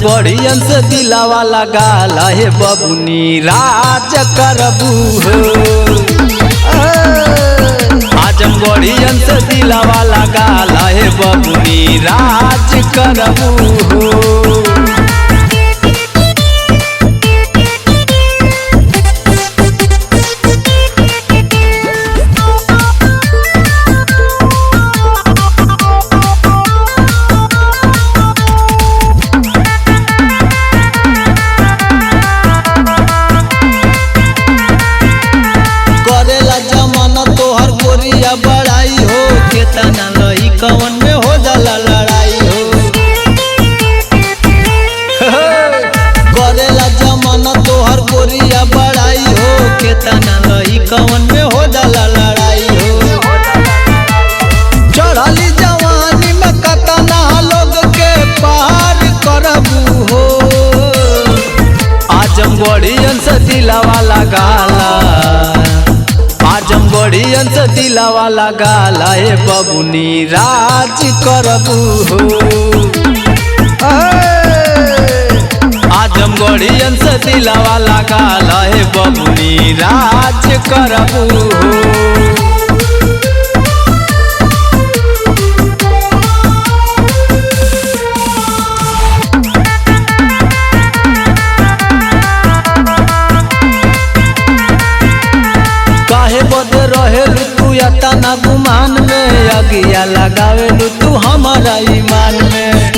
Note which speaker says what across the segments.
Speaker 1: आजमगढ़ियन से दिलावा लगाल हे बबुनी राज करबू हो। आजमगढ़ियन से दिलावा लगाल हे बबुनी राज करबू हो। बड़ाई हो केतना लई कवन में हो जाला लड़ाई हो। करेला जमाना तोहर गोरिया बड़ाई हो केतना लई कवन में हो जाला लड़ाई हो। चढ़ली जवानी में कतना लोग के पार करबू हो। आजमगढ़ियन से दिलावा लगाला आजमगढ़ियन से दिलावा लगाल हे बबुनी राज करबू हो। आजमगढ़ियन से दिलावा लगाल हे बबुनी राज करबू हो। बदे रहेलू तू तना गुमान में अगिया लगावेलू तू हमारा ईमान में।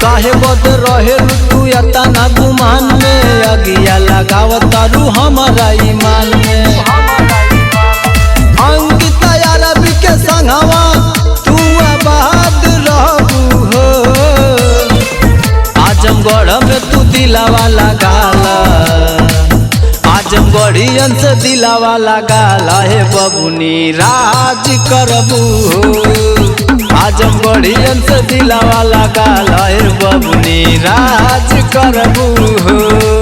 Speaker 1: काहे बदे रहेलू तू तना गुमान में अगिया लगावतारू हमारा ईमान में। अंकिता यारबी के संगवा तू आबाद रहबू हो। आजमगढ़ में तू दिलावा लगाला आजमगढ़ियन से दिलावा लगाल हे बबुनी राज करबू हो। आजमगढ़ियन से दिलावा लगाल हे बबुनी राज करबू हो।